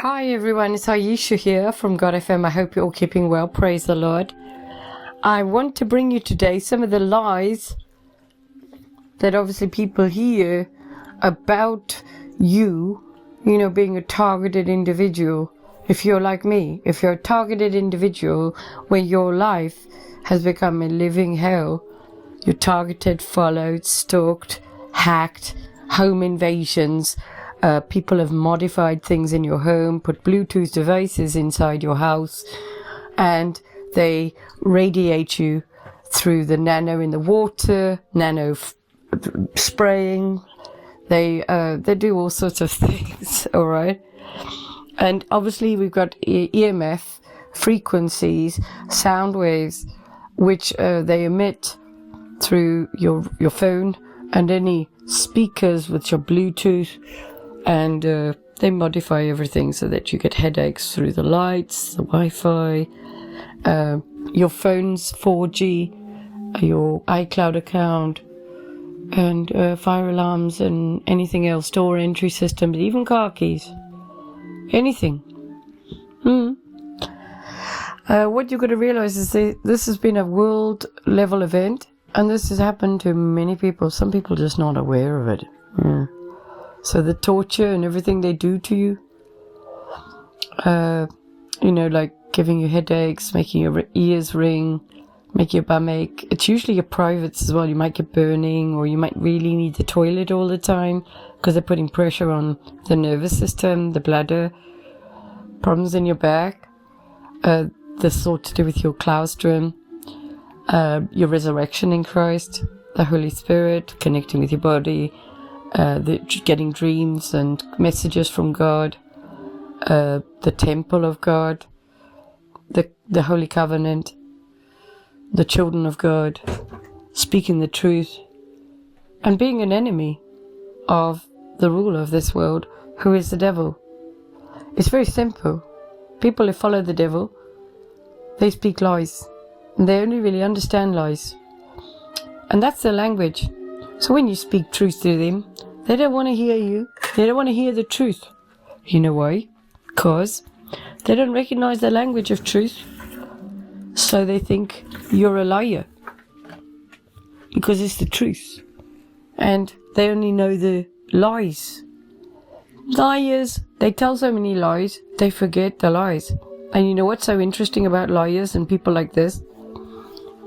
Hi everyone, it's Aisha here from God FM. I hope you're all keeping well. Praise the Lord. I want to bring you today some of the lies that obviously people hear about you, being a targeted individual. If you're like me, if you're a targeted individual where your life has become a living hell, you're targeted, followed, stalked, hacked, home invasions. People have modified things in your home, put Bluetooth devices inside your house, and they radiate you through the nano in the water, spraying. They do all sorts of things, all right? And obviously we've got EMF frequencies, sound waves, which they emit through your phone and any speakers with your Bluetooth. And they modify everything so that you get headaches through the lights, the Wi-Fi, your phone's 4G, your iCloud account, and fire alarms and anything else, door entry systems, even car keys, anything. What you've got to realize is that this has been a world level event, and this has happened to many people. Some people are just not aware of it. Yeah. So the torture and everything they do to you, like giving you headaches, making your ears ring, making your bum ache. It's usually your privates as well. You might get burning, or you might really need the toilet all the time because they're putting pressure on the nervous system, the bladder, problems in your back, the sort to do with your claustrum, your resurrection in Christ, the Holy Spirit, connecting with your body, getting dreams and messages from God, the temple of God, the Holy Covenant, the children of God, speaking the truth, and being an enemy of the ruler of this world, who is the devil. It's very simple. People who follow the devil, they speak lies, and they only really understand lies. And that's their language. So when you speak truth to them, they don't want to hear you. They don't want to hear the truth. You know why? Because they don't recognize the language of truth. So they think you're a liar. Because it's the truth. And they only know the lies. Liars, they tell so many lies, they forget the lies. And you know what's so interesting about liars and people like this?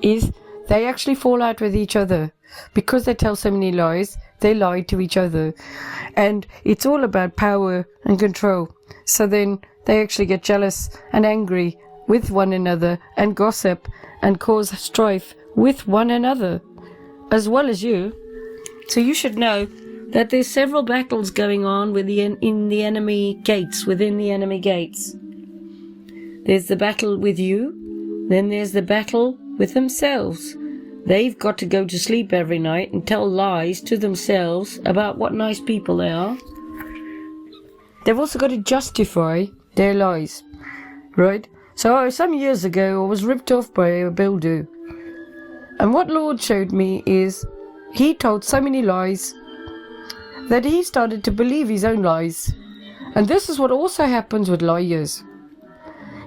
Is they actually fall out with each other. Because they tell so many lies, they lie to each other. And it's all about power and control. So then they actually get jealous and angry with one another and gossip and cause strife with one another, as well as you. So you should know that there's several battles going on within the enemy gates. There's the battle with you, then there's the battle with themselves. They've got to go to sleep every night and tell lies to themselves about what nice people they are. They've also got to justify their lies, right? So some years ago, I was ripped off by a builder. And what Lord showed me is he told so many lies that he started to believe his own lies. And this is what also happens with liars,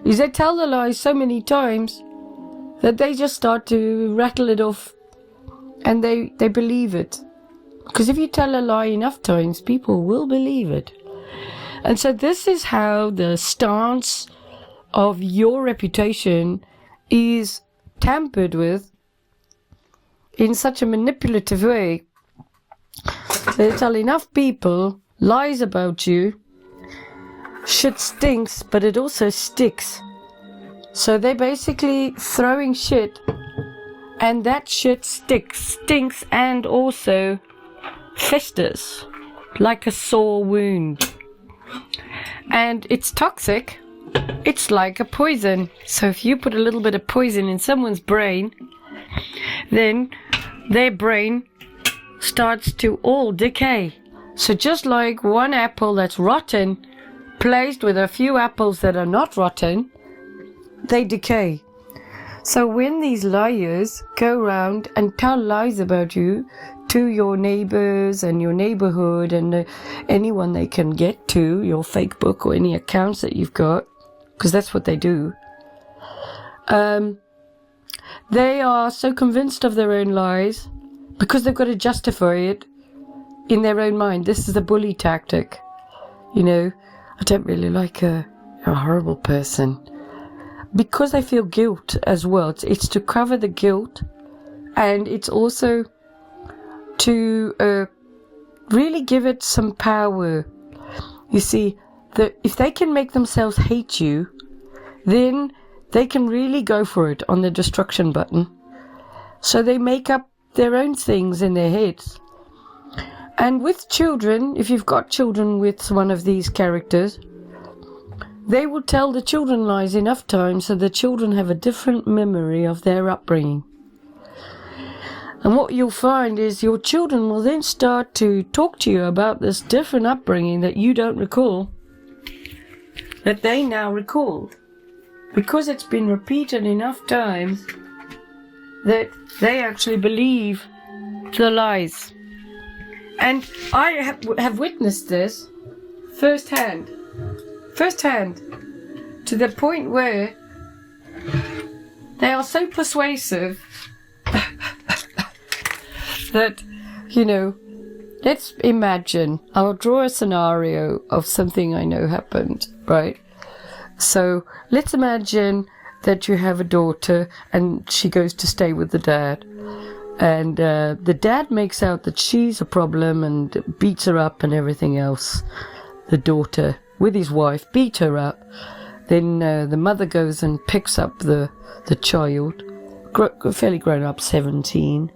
is they tell the lies so many times that they just start to rattle it off, and they believe it. Because if you tell a lie enough times, people will believe it. And so this is how the stance of your reputation is tampered with in such a manipulative way. They tell enough people lies about you. Shit stinks, but it also sticks. So they're basically throwing shit, and that shit stinks, and also festers like a sore wound. And it's toxic. It's like a poison. So if you put a little bit of poison in someone's brain, then their brain starts to all decay. So just like one apple that's rotten placed with a few apples that are not rotten, they decay. So when these liars go around and tell lies about you to your neighbors and your neighborhood and anyone they can get to, your fake book or any accounts that you've got, because that's what they do, they are so convinced of their own lies because they've got to justify it in their own mind. This is a bully tactic. You know, I don't really like a horrible person. Because they feel guilt as well. It's to cover the guilt, and it's also to really give it some power. You see, if they can make themselves hate you, then they can really go for it on the destruction button. So they make up their own things in their heads. And with children, if you've got children with one of these characters, they will tell the children lies enough times so the children have a different memory of their upbringing. And what you'll find is your children will then start to talk to you about this different upbringing that you don't recall, that they now recall, because it's been repeated enough times that they actually believe the lies. And I have witnessed this firsthand, to the point where they are so persuasive that, you know, let's imagine, I'll draw a scenario of something I know happened, right? So let's imagine that you have a daughter and she goes to stay with the dad. And the dad makes out that she's a problem and beats her up and everything else. The daughter, with his wife, beat her up. Then the mother goes and picks up the child, fairly grown up, 17.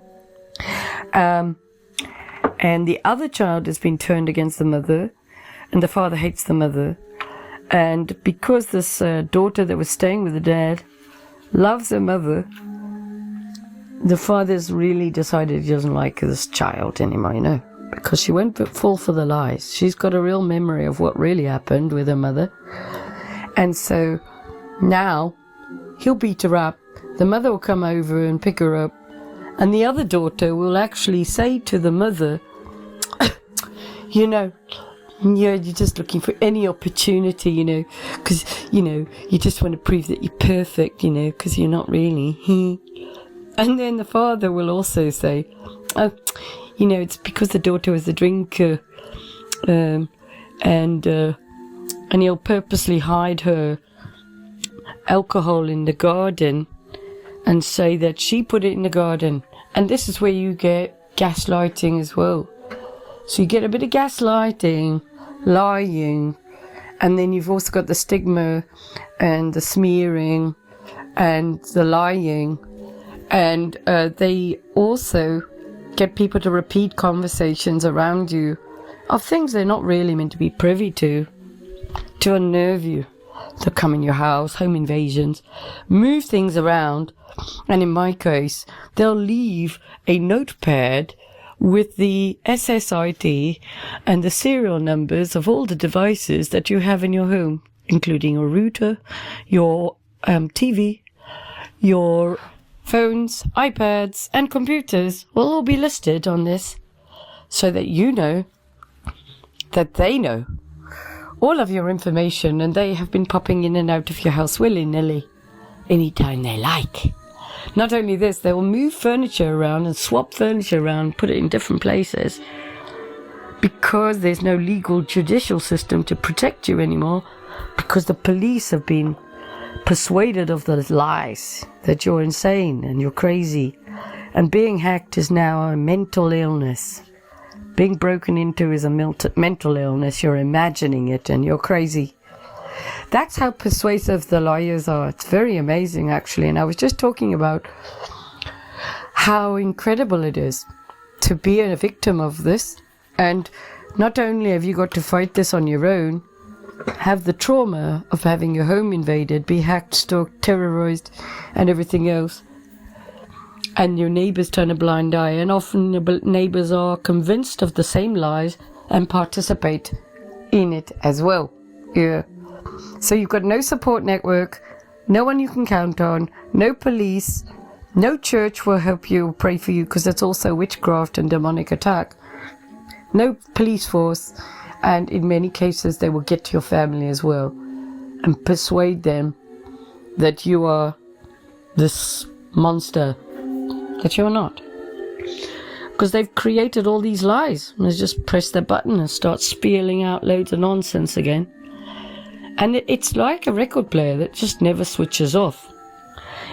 And the other child has been turned against the mother, and the father hates the mother. And because this daughter that was staying with the dad loves her mother, the father's really decided he doesn't like this child anymore, you know, because she won't fall for the lies. She's got a real memory of what really happened with her mother. And so now he'll beat her up. The mother will come over and pick her up. And the other daughter will actually say to the mother, you know, you're just looking for any opportunity, you know, because, you know, you just want to prove that you're perfect, you know, because you're not really. And then the father will also say, oh, you know, it's because the daughter was a drinker, and he'll purposely hide her alcohol in the garden and say that she put it in the garden. And this is where you get gaslighting as well. So you get a bit of gaslighting, lying, and then you've also got the stigma and the smearing and the lying. And they also get people to repeat conversations around you of things they're not really meant to be privy to unnerve you. They'll come in your house, home invasions, move things around, and in my case, they'll leave a notepad with the SSID and the serial numbers of all the devices that you have in your home, including your router, your TV, your phones, iPads, and computers will all be listed on this, so that you know that they know all of your information, and they have been popping in and out of your house willy-nilly anytime they like. Not only this, they will move furniture around and swap furniture around, put it in different places, because there's no legal judicial system to protect you anymore, because the police have been persuaded of the lies that you're insane and you're crazy, and being hacked is now a mental illness. Being broken into is a mental illness. You're imagining it and you're crazy. That's how persuasive the lawyers are. It's very amazing, actually. And I was just talking about how incredible it is to be a victim of this. And not only have you got to fight this on your own, have the trauma of having your home invaded, be hacked, stalked, terrorized, and everything else, and your neighbors turn a blind eye, and often the neighbors are convinced of the same lies and participate in it as well. Yeah. So you've got no support network, no one you can count on, no police, no church will help you or pray for you because that's also witchcraft and demonic attack. No police force, and in many cases they will get to your family as well and persuade them that you are this monster that you're not. Because they've created all these lies. And they just press their button and start spewing out loads of nonsense again. And it's like a record player that just never switches off.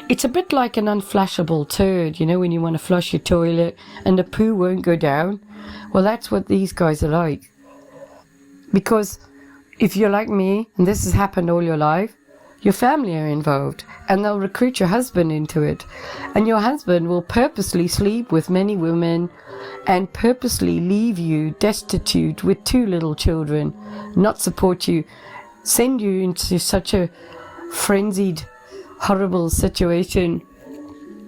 It's a bit like an unflushable turd, you know, when you want to flush your toilet and the poo won't go down. Well, that's what these guys are like. Because if you're like me, and this has happened all your life, your family are involved, and they'll recruit your husband into it. And your husband will purposely sleep with many women and purposely leave you destitute with 2 little children, not support you, send you into such a frenzied, horrible situation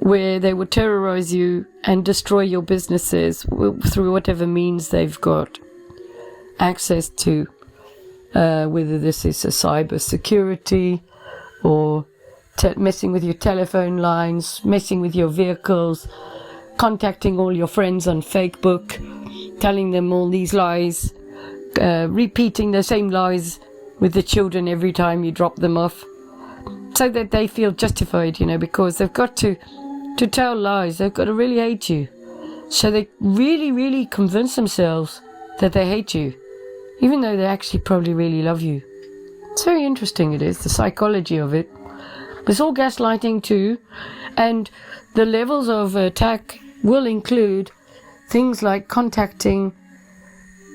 where they will terrorize you and destroy your businesses through whatever means they've got access to, whether this is a cyber security or messing with your telephone lines, messing with your vehicles, contacting all your friends on Facebook, telling them all these lies, repeating the same lies with the children every time you drop them off, so that they feel justified, you know, because they've got to tell lies. They've got to really hate you. So they really, really convince themselves that they hate you, even though they actually probably really love you. It's very interesting, it is, the psychology of it. It's all gaslighting too, and the levels of attack will include things like contacting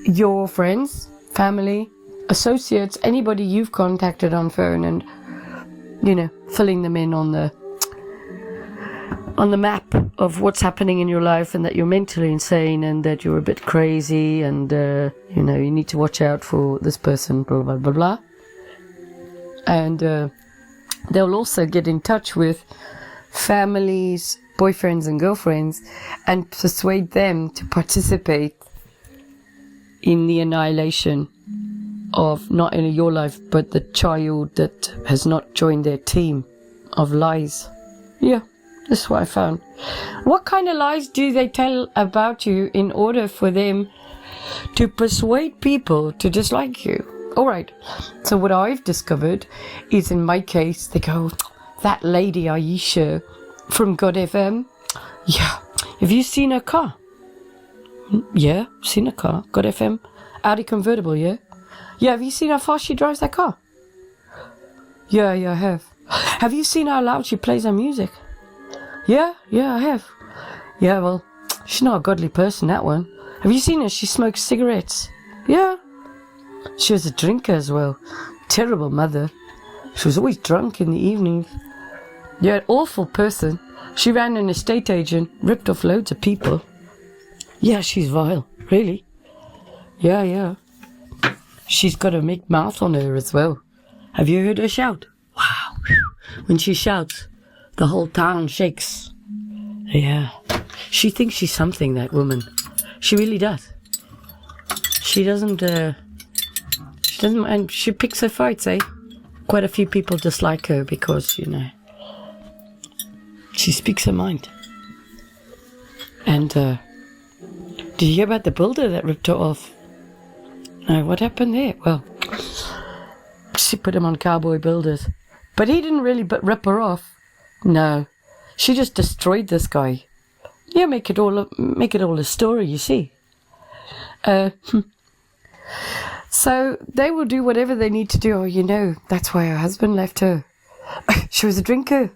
your friends, family, associates, anybody you've contacted on phone, and, you know, filling them in on the map of what's happening in your life, and that you're mentally insane and that you're a bit crazy, and you know, you need to watch out for this person, blah blah blah blah. And they'll also get in touch with families, boyfriends and girlfriends, and persuade them to participate in the annihilation of not only your life but the child that has not joined their team of lies. Yeah, this is what I found. What kind of lies do they tell about you in order for them to persuade people to dislike you? Alright, so what I've discovered is, in my case, they go, that lady Aisha from God FM, yeah, have you seen her car? Yeah, seen her car, God FM, Audi convertible, yeah? Yeah, have you seen how fast she drives that car? Yeah, I have. Have you seen how loud she plays her music? Yeah, I have. Yeah, well, she's not a godly person, that one. Have you seen her? She smokes cigarettes. Yeah. She was a drinker as well. Terrible mother. She was always drunk in the evenings. Yeah, an awful person. She ran an estate agent, ripped off loads of people. Yeah, she's vile. Really? Yeah. She's got a big mouth on her as well. Have you heard her shout? Wow. When she shouts, the whole town shakes. Yeah. She thinks she's something, that woman. She really does. She doesn't, and she picks her fights, eh? Quite a few people dislike her because, you know, she speaks her mind. And, did you hear about the builder that ripped her off? No, what happened there? Well, she put him on Cowboy Builders. But he didn't really rip her off. No. She just destroyed this guy. Yeah, make it all a story, you see. So they will do whatever they need to do. Oh, you know, that's why her husband left her. She was a drinker.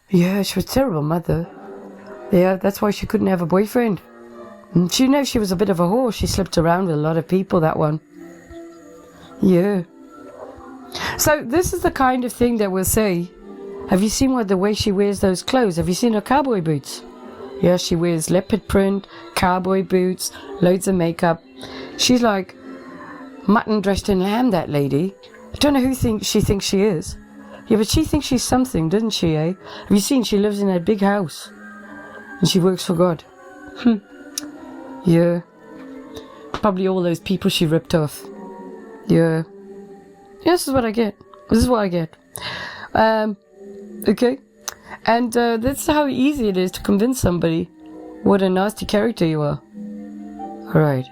Yeah, she was a terrible mother. Yeah, that's why she couldn't have a boyfriend. And you know, she was a bit of a whore. She slept around with a lot of people, that one. Yeah. So this is the kind of thing that we'll say. Have you seen the way she wears those clothes? Have you seen her cowboy boots? Yeah, she wears leopard print, cowboy boots, loads of makeup. She's like mutton dressed in lamb, that lady. I don't know who she thinks she is. Yeah, but she thinks she's something, doesn't she, eh? Have you seen she lives in that big house? And she works for God. Yeah. Probably all those people she ripped off. Yeah. This is what I get. Okay? And that's how easy it is to convince somebody what a nasty character you are. Alright.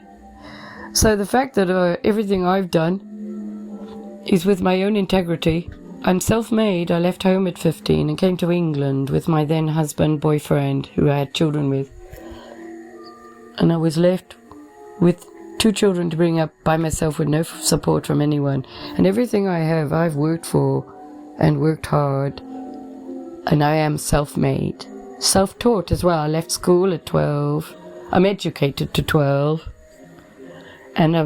So the fact that everything I've done is with my own integrity. I'm self-made. I left home at 15 and came to England with my then husband, boyfriend, who I had children with. And I was left with 2 children to bring up by myself with no support from anyone. And everything I have, I've worked for and worked hard. And I am self-made. Self-taught as well. I left school at 12. I'm educated to 12. And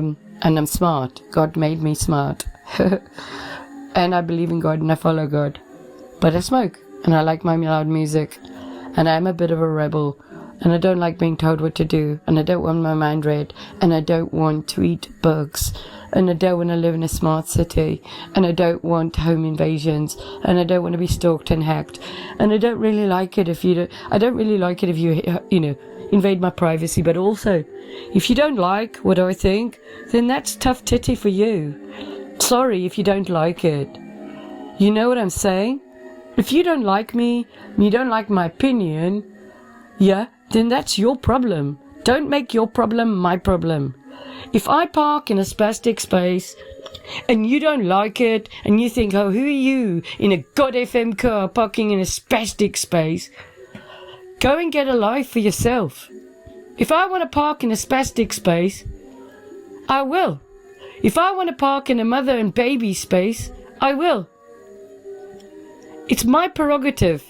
I'm smart. God made me smart. And I believe in God and I follow God. But I smoke. And I like my loud music. And I'm a bit of a rebel. And I don't like being told what to do. And I don't want my mind read. And I don't want to eat bugs. And I don't want to live in a smart city. And I don't want home invasions. And I don't want to be stalked and hacked. And I don't really like it if you invade my privacy. But also, if you don't like what I think, then that's tough titty for you. Sorry if you don't like it. You know what I'm saying? If you don't like me, you don't like my opinion, yeah, then that's your problem. Don't make your problem my problem. If I park in a spastic space and you don't like it and you think, oh, who are you in a God FM car parking in a spastic space? Go and get a life for yourself. If I want to park in a spastic space, I will. If I want to park in a mother and baby space, I will. It's my prerogative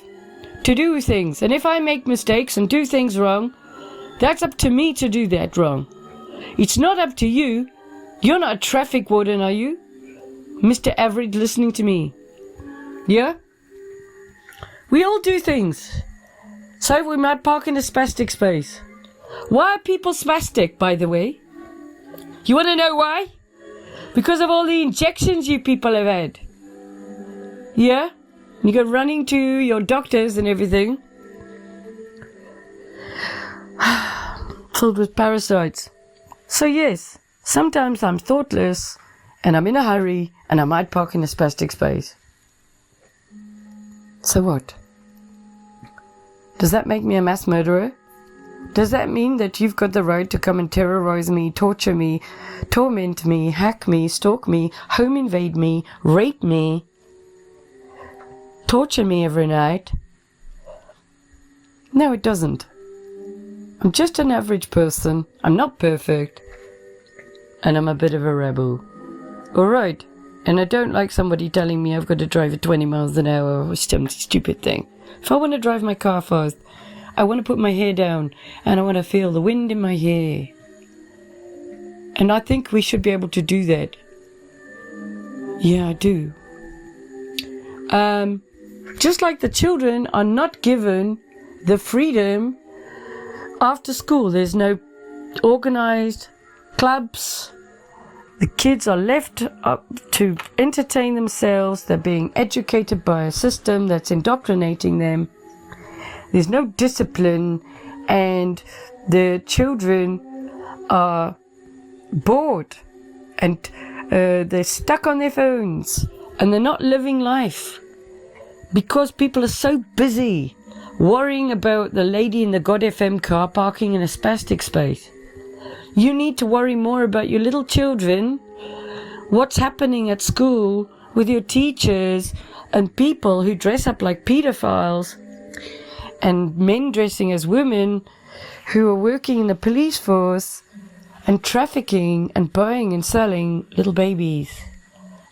to do things. And if I make mistakes and do things wrong, that's up to me to do that wrong. It's not up to you. You're not a traffic warden, are you? Mr. Average listening to me. Yeah? We all do things. So we might park in a spastic space. Why are people spastic, by the way? You want to know why? Because of all the injections you people have had. Yeah? You go running to your doctors and everything. Filled with parasites. So yes, sometimes I'm thoughtless and I'm in a hurry and I might park in a spastic space. So what? Does that make me a mass murderer? Does that mean that you've got the right to come and terrorize me, torture me, torment me, hack me, stalk me, home invade me, rape me, torture me every night? No, it doesn't. I'm just an average person. I'm not perfect. And I'm a bit of a rebel. Alright. And I don't like somebody telling me I've got to drive at 20 miles an hour or some stupid thing. If I want to drive my car fast, I want to put my hair down and I want to feel the wind in my hair. And I think we should be able to do that. Yeah, I do. Just like the children are not given the freedom after school. There's no organized clubs. The kids are left up to entertain themselves. They're being educated by a system that's indoctrinating them. There's no discipline, and the children are bored, and they're stuck on their phones, and they're not living life because people are so busy worrying about the lady in the God FM car parking in a spastic space. You need to worry more about your little children, what's happening at school with your teachers and people who dress up like pedophiles, and men dressing as women who are working in the police force and trafficking and buying and selling little babies,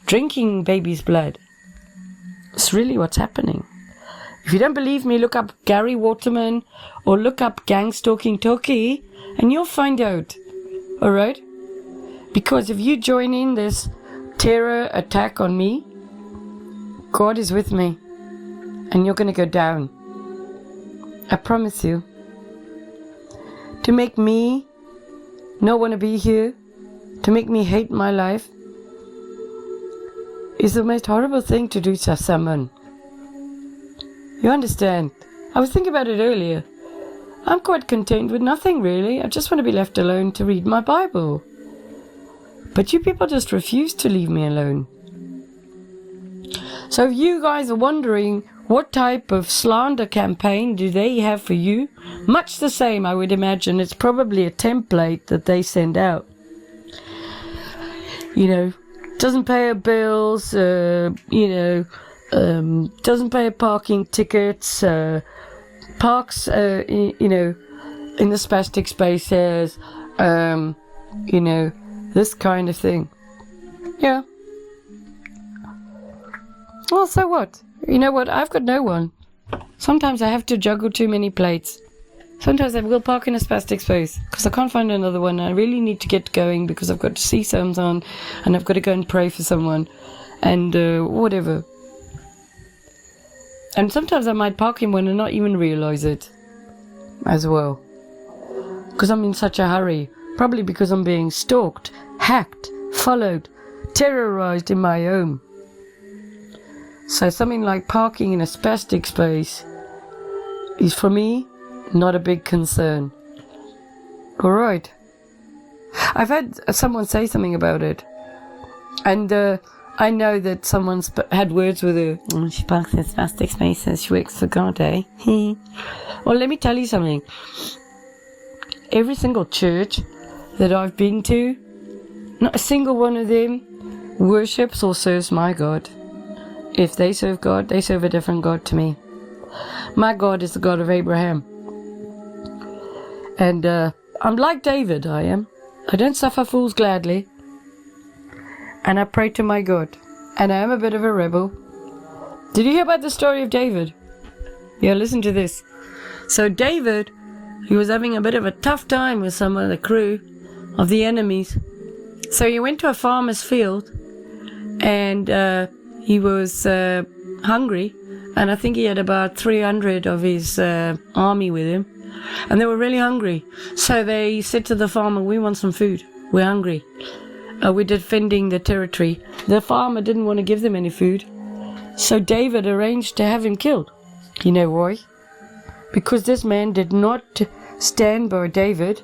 drinking babies' blood. It's really what's happening. If you don't believe me, look up Gary Waterman or look up Gang Stalking Toki and you'll find out. Alright? Because if you join in this terror attack on me, God is with me and you're going to go down. I promise you. To make me not want to be here, to make me hate my life, is the most horrible thing to do to someone. You understand? I was thinking about it earlier. I'm quite content with nothing really. I just want to be left alone to read my Bible. But you people just refuse to leave me alone. So if you guys are wondering what type of slander campaign do they have for you, much the same, I would imagine. It's probably a template that they send out. Doesn't pay her bills, doesn't pay her parking tickets, parks, in the spastic spaces, this kind of thing. Yeah. Well, so what? You know what? I've got no one. Sometimes I have to juggle too many plates. Sometimes I will park in a spastic space because I can't find another one. I really need to get going because I've got to see someone and I've got to go and pray for someone and whatever. And sometimes I might park in one and not even realize it as well. Because I'm in such a hurry. Probably because I'm being stalked, hacked, followed, terrorized in my home. So something like parking in a spastic space is for me not a big concern. Alright. I've had someone say something about it. And I know that someone's had words with her. Oh, she parks in spastic spaces. She works for God, eh? Well, let me tell you something. Every single church that I've been to, not a single one of them worships or serves my God. If they serve God, they serve a different God to me. My God is the God of Abraham. And I'm like David, I am. I don't suffer fools gladly. And I pray to my God. And I am a bit of a rebel. Did you hear about the story of David? Yeah, listen to this. So David, he was having a bit of a tough time with some of the crew of the enemies. So he went to a farmer's field and he was hungry. And I think he had about 300 of his army with him. And they were really hungry. So they said to the farmer, we want some food. We're hungry. We're defending the territory. The farmer didn't want to give them any food. So David arranged to have him killed. You know why? Because this man did not stand by David.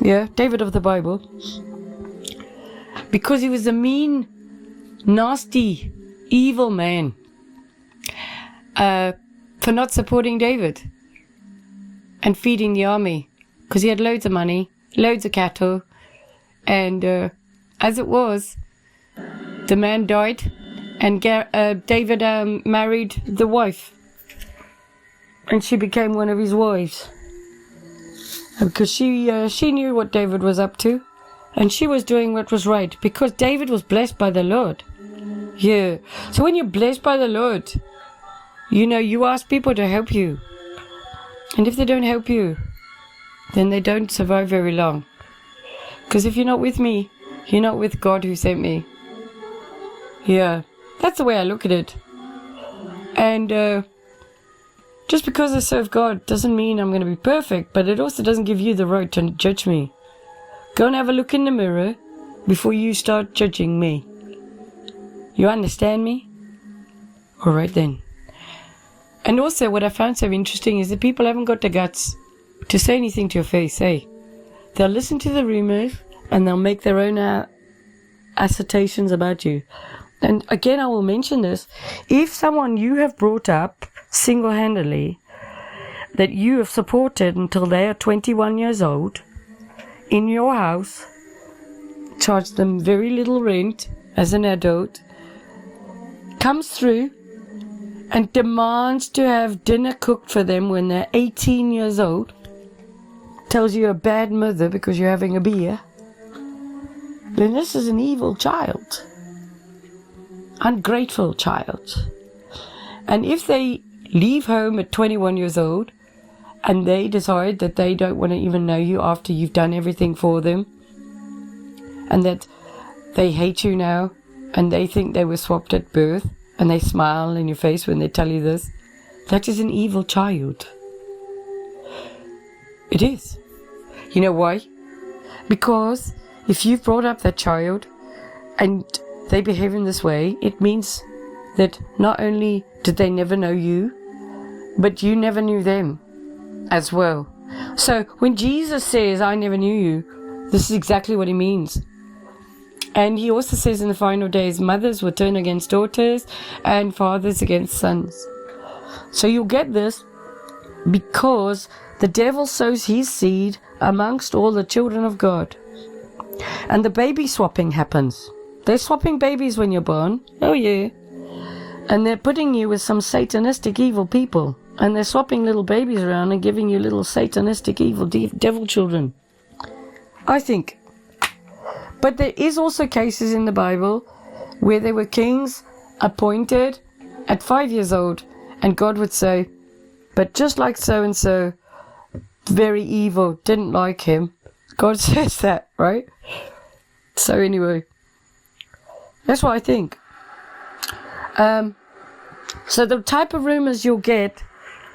Yeah, David of the Bible. Because he was a mean, nasty, evil man. For not supporting David. And feeding the army. Because he had loads of money, loads of cattle. And as it was, the man died. And David married the wife. And she became one of his wives. Because she knew what David was up to. And she was doing what was right. Because David was blessed by the Lord. Yeah. So when you're blessed by the Lord, you ask people to help you. And if they don't help you, then they don't survive very long. Because if you're not with me, you're not with God who sent me. Yeah. That's the way I look at it. And just because I serve God doesn't mean I'm going to be perfect, but it also doesn't give you the right to judge me. Go and have a look in the mirror before you start judging me. You understand me? All right then. And also what I found so interesting is that people haven't got the guts to say anything to your face, eh? They'll listen to the rumors and they'll make their own assertions about you. And again, I will mention this. If someone you have brought up single-handedly, that you have supported until they are 21 years old, in your house, charge them very little rent as an adult, comes through and demands to have dinner cooked for them when they're 18 years old, tells you you're a bad mother because you're having a beer, then this is an evil child. Ungrateful child. And if they leave home at 21 years old and they decide that they don't want to even know you after you've done everything for them and that they hate you now and they think they were swapped at birth and they smile in your face when they tell you this, that is an evil child. It is. You know why? Because if you've brought up that child and they behave in this way, it means that not only did they never know you, but you never knew them as well. So when Jesus says, I never knew you, this is exactly what he means. And he also says in the final days, mothers will turn against daughters and fathers against sons. So you'll get this because the devil sows his seed amongst all the children of God. And the baby swapping happens. They're swapping babies when you're born. Oh yeah. And they're putting you with some satanistic evil people. And they're swapping little babies around and giving you little satanistic evil devil children. I think. But there is also cases in the Bible where there were kings appointed at 5 years old, and God would say, but just like so-and-so, very evil, didn't like him. God says that, right? So anyway, that's what I think. So the type of rumors you'll get,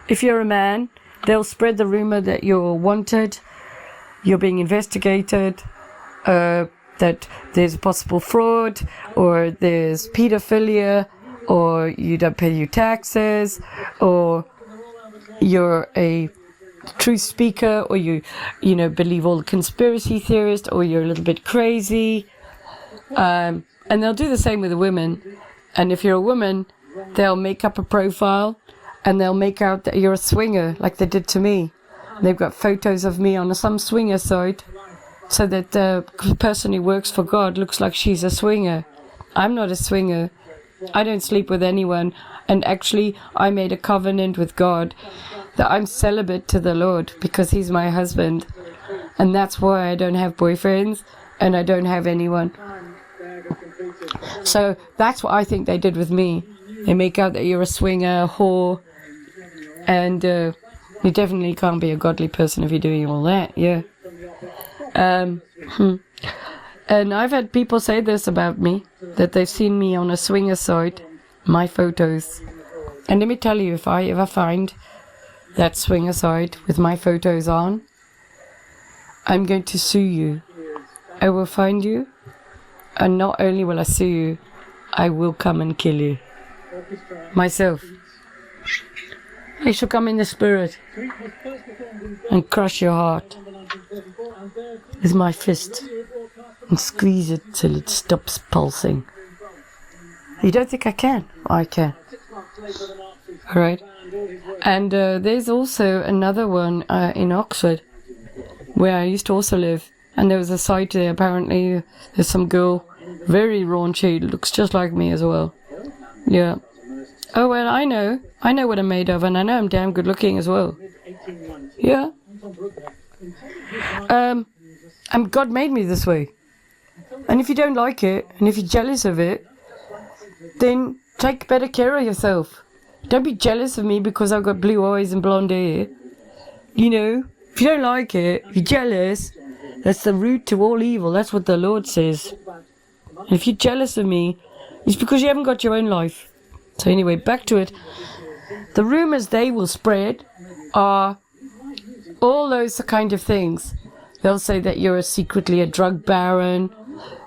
if you're a man, they'll spread the rumor that you're wanted, you're being investigated, that there's possible fraud, or there's pedophilia, or you don't pay your taxes, or you're a truth speaker, or you believe all the conspiracy theorists, or you're a little bit crazy. And they'll do the same with the women. And if you're a woman, they'll make up a profile and they'll make out that you're a swinger, like they did to me. They've got photos of me on some swinger site so that the person who works for God looks like she's a swinger. I'm not a swinger. I don't sleep with anyone. And actually, I made a covenant with God that I'm celibate to the Lord because he's my husband. And that's why I don't have boyfriends and I don't have anyone. So that's what I think they did with me. They make out that you're a swinger, a whore, and you definitely can't be a godly person if you're doing all that, yeah. And I've had people say this about me, that they've seen me on a swinger site, my photos. And let me tell you, if I ever find that swinger site with my photos on, I'm going to sue you. I will find you, and not only will I sue you, I will come and kill you. Myself. I shall come in the spirit and crush your heart with my fist and squeeze it till it stops pulsing. You don't think I can? I can. Alright. And there's also another one in Oxford where I used to also live. And there was a site there, apparently there's some girl, very raunchy, looks just like me as well. Yeah. Oh, well, I know what I'm made of, and I know I'm damn good looking as well. Yeah. And God made me this way. And if you don't like it, and if you're jealous of it, then take better care of yourself. Don't be jealous of me because I've got blue eyes and blonde hair. You know, if you don't like it, if you're jealous, that's the root to all evil. That's what the Lord says. And if you're jealous of me, it's because you haven't got your own life. So anyway, back to it. The rumors they will spread are all those kind of things. They'll say that you're secretly a drug baron,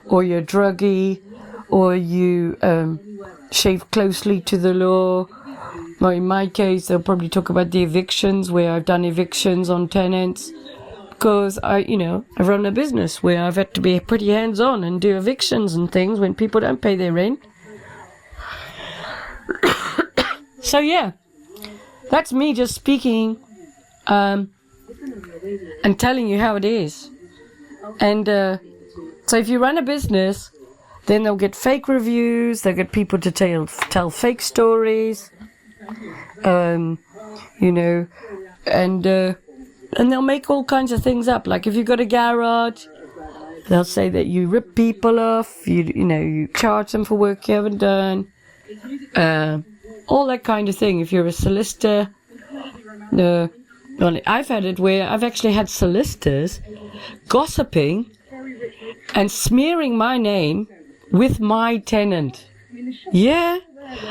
or you're a druggie, or you shave closely to the law. Or in my case, they'll probably talk about the evictions, where I've done evictions on tenants. Because I run a business where I've had to be pretty hands-on and do evictions and things when people don't pay their rent. So yeah, that's me just speaking and telling you how it is. And so if you run a business, then they'll get fake reviews, they'll get people to tell fake stories, and they'll make all kinds of things up. Like if you've got a garage, they'll say that you rip people off, you charge them for work you haven't done, all that kind of thing. If you're a solicitor, I've had it where I've actually had solicitors gossiping and smearing my name with my tenant. Yeah,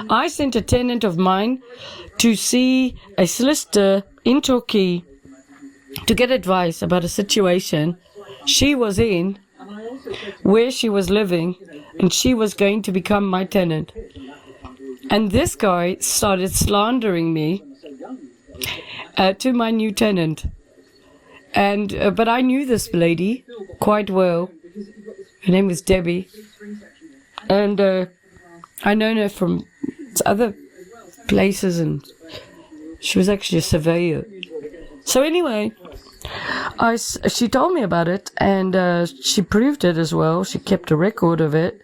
I sent a tenant of mine to see a solicitor in Torquay to get advice about a situation she was in, where she was living, and she was going to become my tenant. And this guy started slandering me to my new tenant. And but I knew this lady quite well. Her name was Debbie. And I known her from other places, and she was actually a surveyor. So anyway, she told me about it, and she proved it as well. She kept a record of it.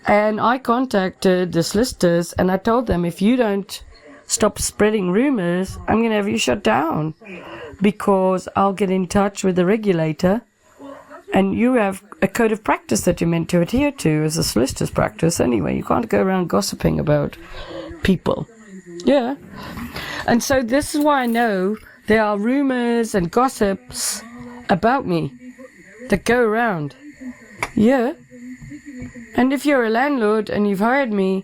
And I contacted the solicitors, and I told them, if you don't stop spreading rumors, I'm going to have you shut down, because I'll get in touch with the regulator, and you have a code of practice that you're meant to adhere to as a solicitor's practice anyway. You can't go around gossiping about people. Yeah. And so this is why I know there are rumors and gossips about me that go around. Yeah. And if you're a landlord and you've hired me,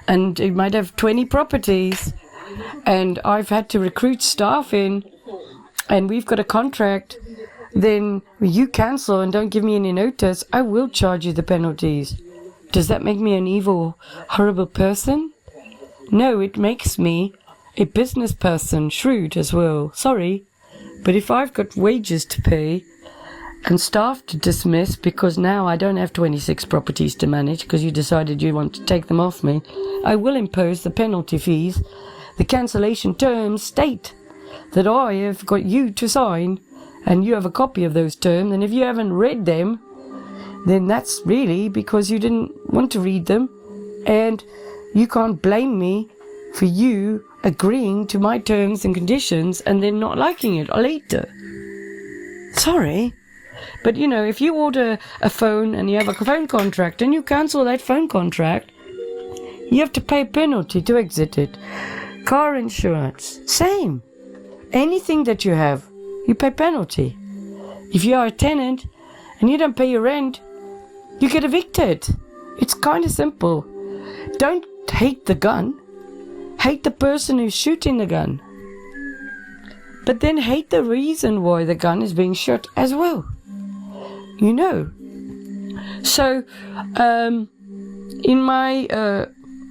and you might have 20 properties, and I've had to recruit staff in, and we've got a contract, then you cancel and don't give me any notice, I will charge you the penalties. Does that make me an evil, horrible person? No, it makes me a business person, shrewd as well. Sorry. But if I've got wages to pay and staff to dismiss because now I don't have 26 properties to manage because you decided you want to take them off me, I will impose the penalty fees. The cancellation terms state that I have got you to sign, and you have a copy of those terms, and if you haven't read them, then that's really because you didn't want to read them, and you can't blame me for you agreeing to my terms and conditions and then not liking it later. Sorry. But, if you order a phone and you have a phone contract and you cancel that phone contract, you have to pay a penalty to exit it. Car insurance, same. Anything that you have, you pay penalty. If you are a tenant and you don't pay your rent, you get evicted. It's kind of simple. Don't hate the gun. Hate the person who's shooting the gun. But then hate the reason why the gun is being shot as well. So, in my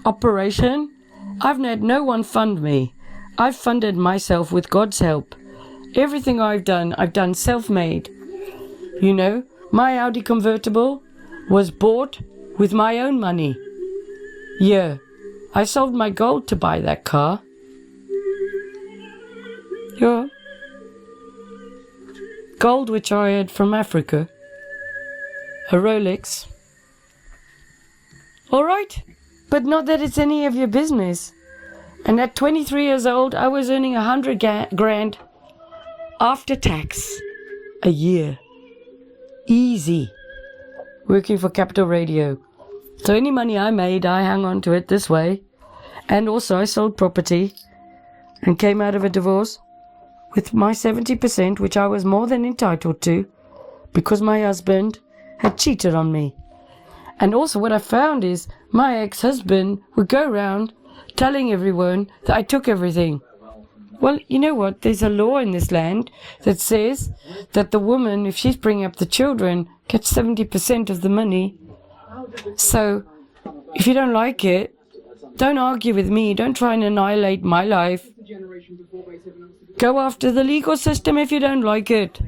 operation, I've had no one fund me. I've funded myself with God's help. Everything I've done self-made. My Audi convertible was bought with my own money. Yeah, I sold my gold to buy that car. Yeah. Gold which I had from Africa. A Rolex. All right, but not that it's any of your business. And at 23 years old, I was earning 100 grand after tax a year. Easy. Working for Capital Radio. So any money I made, I hung on to it this way. And also I sold property and came out of a divorce with my 70%, which I was more than entitled to, because my husband had cheated on me. And also what I found is my ex-husband would go around telling everyone that I took everything. Well, you know what? There's a law in this land that says that the woman, if she's bringing up the children, gets 70% of the money. So if you don't like it, don't argue with me. Don't try and annihilate my life. Go after the legal system if you don't like it.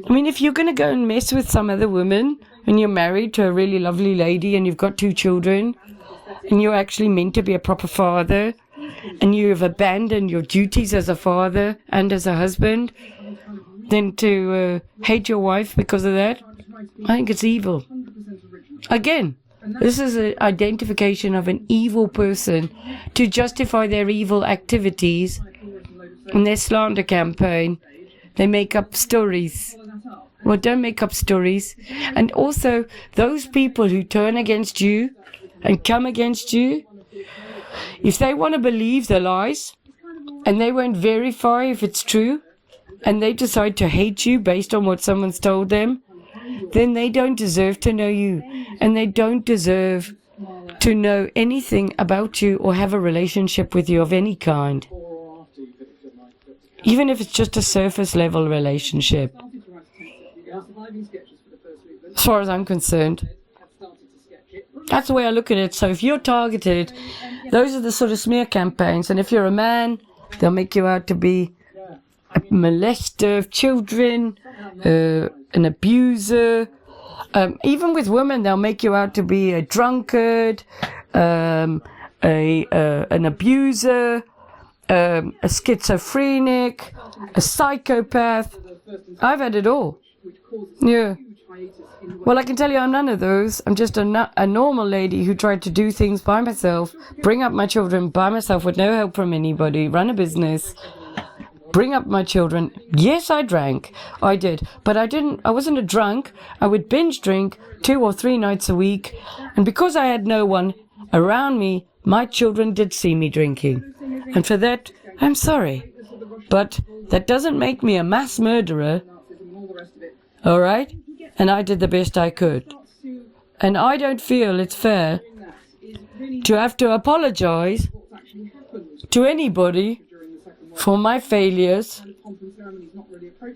I mean, if you're going to go and mess with some other woman and you're married to a really lovely lady and you've got 2 children and you're actually meant to be a proper father and you have abandoned your duties as a father and as a husband, then to hate your wife because of that, I think it's evil. Again, this is an identification of an evil person to justify their evil activities in their slander campaign. They make up stories. Well, don't make up stories. And also, those people who turn against you and come against you, if they want to believe the lies and they won't verify if it's true, and they decide to hate you based on what someone's told them, then they don't deserve to know you, and they don't deserve to know anything about you or have a relationship with you of any kind. Even if it's just a surface level relationship. As far as I'm concerned. That's the way I look at it. So if you're targeted, those are the sort of smear campaigns. And if you're a man, they'll make you out to be a molester of children, an abuser, Even with women, they'll make you out to be a drunkard, an abuser, a schizophrenic, a psychopath. I've had it all. Yeah. Well, I can tell you I'm none of those. I'm just a normal lady who tried to do things by myself, bring up my children by myself with no help from anybody, run a business, bring up my children. Yes, I drank. I did. But I wasn't a drunk. I would binge drink 2 or 3 nights a week. And because I had no one around me, my children did see me drinking. And for that, I'm sorry. But that doesn't make me a mass murderer. All right? And I did the best I could. And I don't feel it's fair to have to apologize to anybody for my failures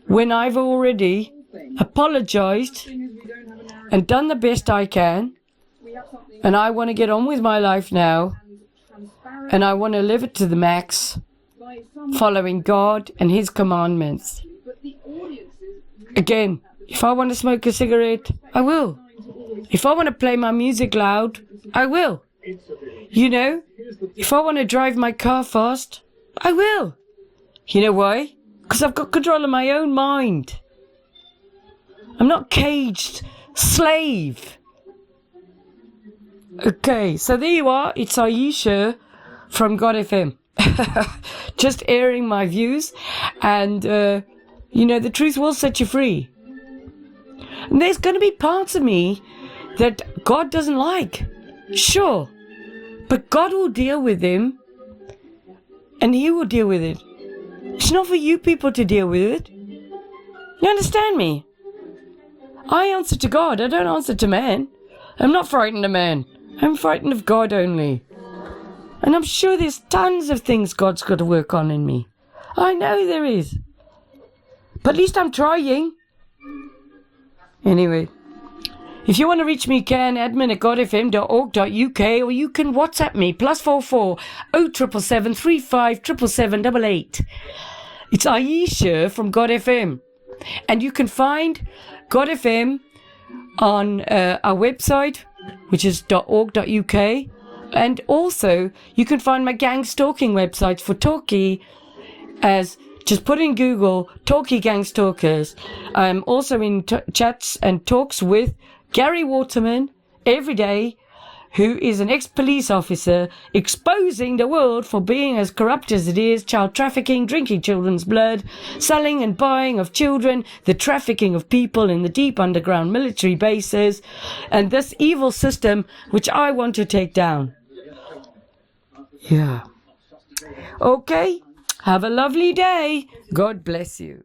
when I've already apologized and done the best I can. And I want to get on with my life now. And I want to live it to the max, following God and His commandments. Again, if I want to smoke a cigarette, I will. If I want to play my music loud, I will. You know, if I want to drive my car fast, I will. You know why? Because I've got control of my own mind. I'm not caged slave. Okay, so there you are. It's Aisha from God FM. Just airing my views. And, you know, the truth will set you free. And there's going to be parts of me that God doesn't like. Sure. But God will deal with them. And He will deal with it. It's not for you people to deal with it. You understand me? I answer to God. I don't answer to man. I'm not frightened of man. I'm frightened of God only. And I'm sure there's tons of things God's got to work on in me. I know there is. But at least I'm trying. Anyway, if you want to reach me, you can, admin@godfm.org.uk, or you can WhatsApp me, +44 0777 35 77788. It's Aisha from God FM. And you can find God FM on our website, which is .org.uk. And also, you can find my gang stalking websites for Talkie as... Just put in Google, Talkie Gang Stalkers. I'm also in chats and talks with Gary Waterman every day, who is an ex-police officer exposing the world for being as corrupt as it is, child trafficking, drinking children's blood, selling and buying of children, the trafficking of people in the deep underground military bases, and this evil system which I want to take down. Yeah. Okay. Have a lovely day. God bless you.